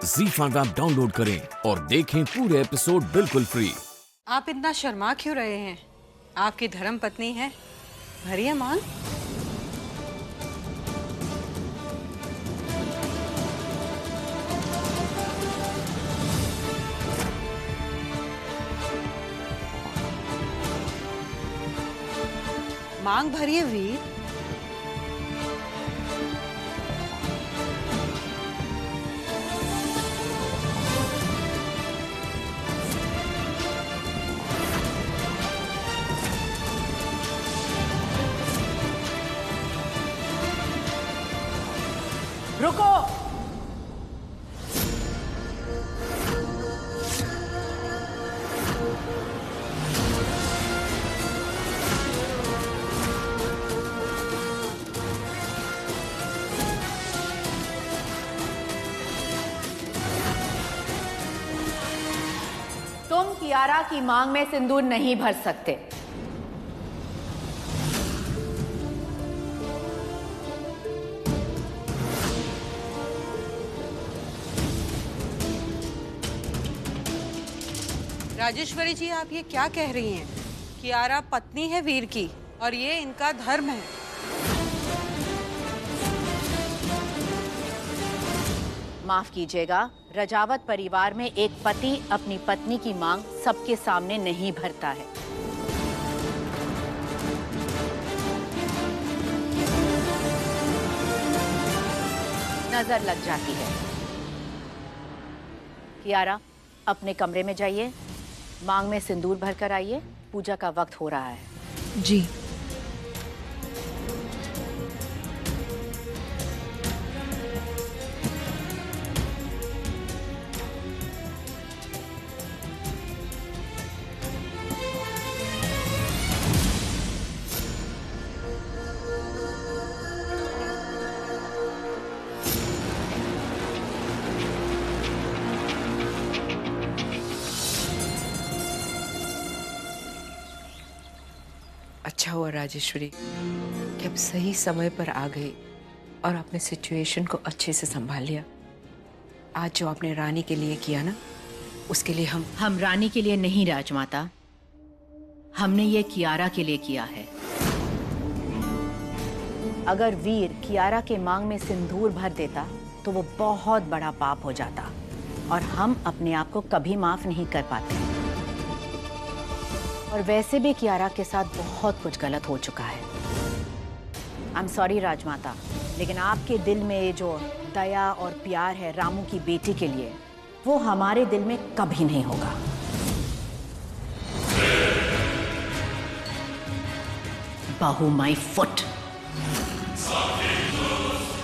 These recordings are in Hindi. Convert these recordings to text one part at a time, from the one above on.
ZEE5 ऐप डाउनलोड करें और देखें पूरे एपिसोड बिल्कुल फ्री। आप इतना शर्मा क्यों रहे हैं? आपकी धर्म पत्नी है, भरिए मांग। मांग भरिए वीर। रुको। तुम कियारा की मांग में सिंदूर नहीं भर सकते। राजेश्वरी जी, आप ये क्या कह रही हैं? कियारा पत्नी है वीर की और ये इनका धर्म है। माफ कीजिएगा, रजावत परिवार में एक पति अपनी पत्नी की मांग सबके सामने नहीं भरता है। नजर लग जाती है। कियारा, अपने कमरे में जाइए, मांग में सिंदूर भर कर आइए, पूजा का वक्त हो रहा है। जी। अच्छा हुआ राजेश्वरी कि अब सही समय पर आ गई और आपने सिचुएशन को अच्छे से संभाल लिया। आज जो आपने रानी के लिए किया ना, उसके लिए हम रानी के लिए नहीं राजमाता, हमने ये कियारा के लिए किया है। अगर वीर कियारा के मांग में सिंदूर भर देता तो वो बहुत बड़ा पाप हो जाता और हम अपने आप को कभी माफ नहीं कर पाते। और वैसे भी कियारा के साथ बहुत कुछ गलत हो चुका है। आई एम सॉरी राजमाता, लेकिन आपके दिल में जो दया और प्यार है रामू की बेटी के लिए, वो हमारे दिल में कभी नहीं होगा। बहू माई फुट।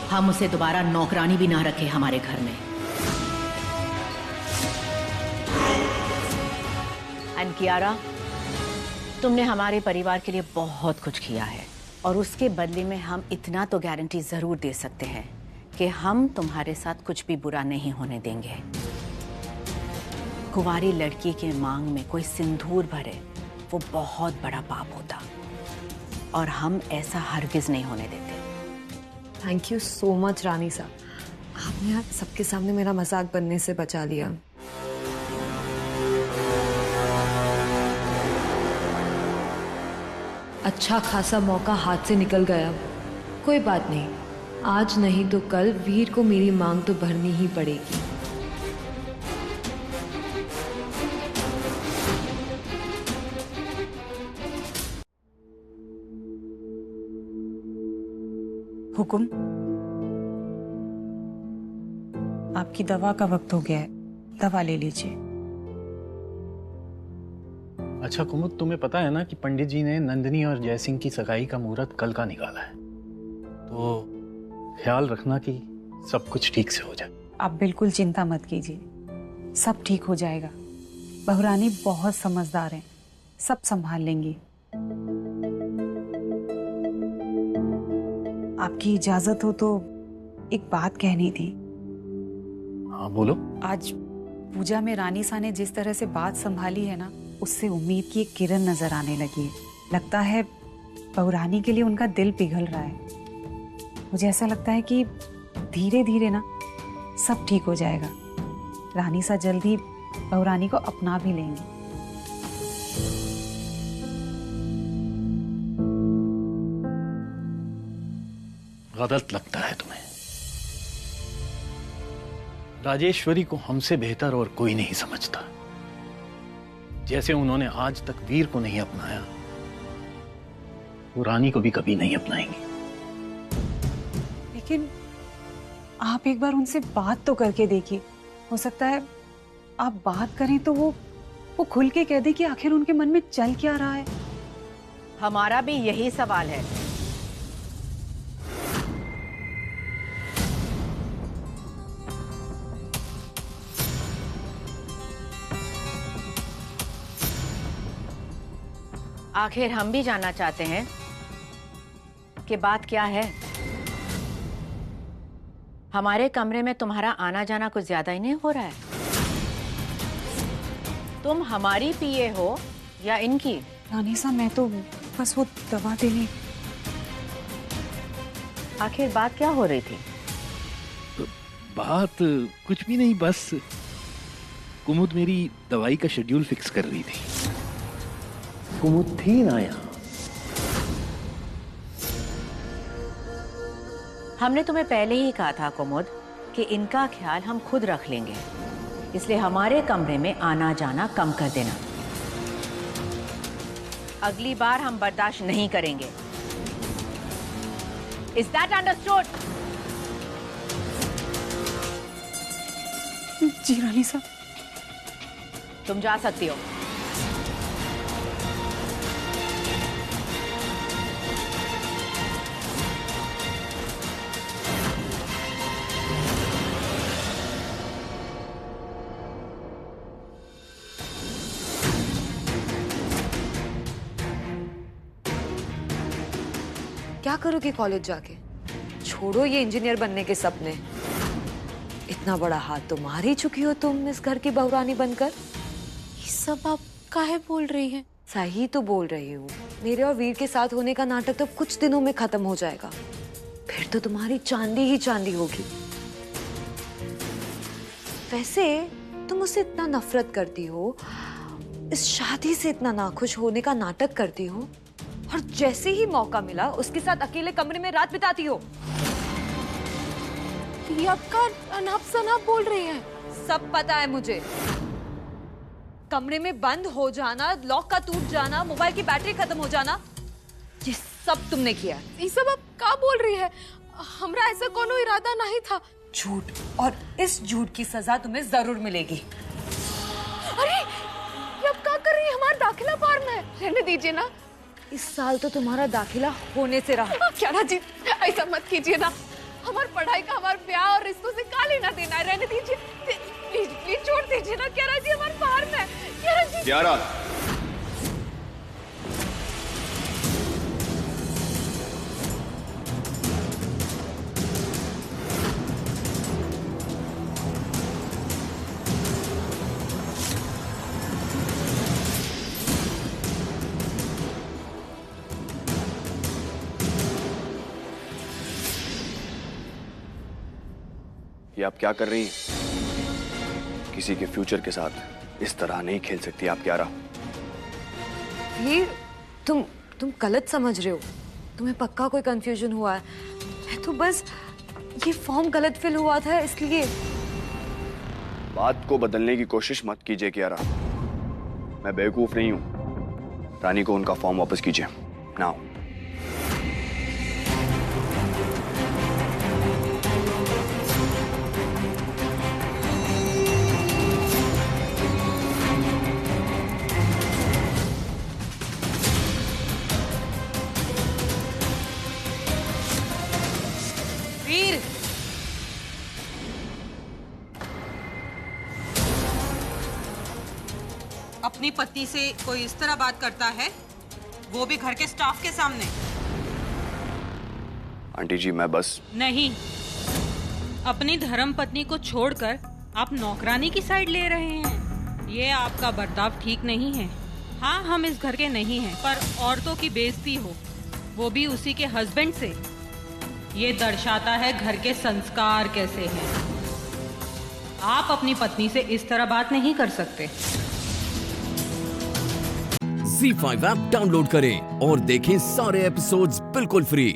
हम उसे दोबारा नौकरानी भी ना रखे हमारे घर में। एंड कियारा, तुमने हमारे परिवार के लिए बहुत कुछ किया है और उसके बदले में हम इतना तो गारंटी जरूर दे सकते हैं कि हम तुम्हारे साथ कुछ भी बुरा नहीं होने देंगे। कुंवारी लड़की के मांग में कोई सिंदूर भरे, वो बहुत बड़ा पाप होता और हम ऐसा हरगिज नहीं होने देते। थैंक यू सो मच रानी साहब, आपने आज सबके सामने मेरा मजाक बनने से बचा लिया। अच्छा खासा मौका हाथ से निकल गया। कोई बात नहीं, आज नहीं तो कल वीर को मेरी मांग तो भरनी ही पड़ेगी। हुकुम, आपकी दवा का वक्त हो गया है, दवा ले लीजिए। अच्छा कुमुद, तुम्हें पता है ना कि पंडित जी ने नंदिनी और जयसिंह की सगाई का मुहूर्त कल का निकाला है, तो ख्याल रखना कि सब कुछ ठीक से हो जाए। आप बिल्कुल चिंता मत कीजिए, सब ठीक हो जाएगा। बहुरानी बहुत समझदार हैं, सब संभाल लेंगी। आपकी इजाजत हो तो एक बात कहनी थी। हाँ बोलो। आज पूजा में रानी सा ने जिस तरह से बात संभाली है ना, उससे उम्मीद की एक किरण नजर आने लगी है। लगता है बहुरानी के लिए उनका दिल पिघल रहा है। मुझे ऐसा लगता है कि धीरे धीरे ना सब ठीक हो जाएगा। रानी सा जल्दी बहुरानी को अपना भी लेंगी। गलत लगता है तुम्हें। राजेश्वरी को हमसे बेहतर और कोई नहीं समझता। जैसे उन्होंने आज तक वीर को नहीं अपनाया, वो रानी को भी कभी नहीं अपनाएंगी। लेकिन आप एक बार उनसे बात तो करके देखिए। हो सकता है आप बात करें तो वो खुल के कह दे कि आखिर उनके मन में चल क्या रहा है। हमारा भी यही सवाल है। आखिर हम भी जानना चाहते हैं कि बात क्या है। हमारे कमरे में तुम्हारा आना जाना कुछ ज्यादा ही नहीं हो रहा है? तुम हमारी पीए हो या इनकी? रानी सा मैं तो बस वो दवा देने। आखिर बात क्या हो रही थी? बात कुछ भी नहीं, बस कुमुद मेरी दवाई का शेड्यूल फिक्स कर रही थी। कुमुद थी ना यहाँ। हमने तुम्हें पहले ही कहा था कुमुद कि इनका ख्याल हम खुद रख लेंगे, इसलिए हमारे कमरे में आना जाना कम कर देना। अगली बार हम बर्दाश्त नहीं करेंगे। Is that understood? जी रानी सा। तुम जा सकती हो। क्या करोगे कॉलेज जाके? छोड़ो ये इंजीनियर बनने के सपने। इतना बड़ा हाथ तो मार ही चुकी हो तुम इस घर की बहुरानी बनकर। ये सब आप काहे बोल रही हैं? सही तो बोल रही हूँ। मेरे और वीर के साथ होने का नाटक तो कुछ दिनों में खत्म हो जाएगा, फिर तो तुम्हारी चांदी ही चांदी होगी। वैसे तुम उससे इतना नफरत करती हो, इस शादी से इतना नाखुश होने का नाटक करती हो, और जैसे ही मौका मिला उसके साथ अकेले कमरे में रात बिताती हो। ये आपका अनाप शनाप बोल रही हैं। सब पता है मुझे। कमरे में बंद हो जाना, लॉक का टूट जाना, मोबाइल की बैटरी खत्म हो जाना, ये सब तुमने किया। ये सब आप क्या बोल रही है? हमरा ऐसा कोनो इरादा नहीं था। झूठ, और इस झूठ की सजा तुम्हें जरूर मिलेगी। अरे ये आप क्या कर रही है? हमारा दाखिला फार्म है, रहने दीजिए ना। इस साल तो तुम्हारा दाखिला होने से रहा। क्या ना जी, ऐसा मत कीजिए ना। हमारी पढ़ाई का, हमारे ब्याह और रिश्तों से क्या लेना देना है? रहने दीजिए, प्लीज प्लीज छोड़ दीजिए ना। क्यारा जी हमारे फार्म है। क्यारा जी। क्यारा, ये आप क्या कर रही हैं? किसी के फ्यूचर के साथ इस तरह नहीं खेल सकती आप क्यारा। ये तुम गलत समझ रहे हो। तुम्हें पक्का कोई कंफ्यूजन हुआ है। मैं तो बस ये फॉर्म गलत फिल हुआ था इसलिए। बात को बदलने की कोशिश मत कीजिए क्यारा। मैं बेवकूफ नहीं हूं। रानी को उनका फॉर्म वापस कीजिए नाउ। वीर, अपनी पत्नी से कोई इस तरह बात करता है, वो भी घर के स्टाफ के सामने? आंटी जी मैं बस। नहीं, अपनी धर्म पत्नी को छोड़कर आप नौकरानी की साइड ले रहे हैं। ये आपका बर्ताव ठीक नहीं है। हाँ, हम इस घर के नहीं हैं, पर औरतों की बेइज्जती हो, वो भी उसी के हस्बैंड से, ये दर्शाता है घर के संस्कार कैसे हैं। आप अपनी पत्नी से इस तरह बात नहीं कर सकते। ZEE5 ऐप डाउनलोड करें और देखें सारे एपिसोड्स बिल्कुल फ्री।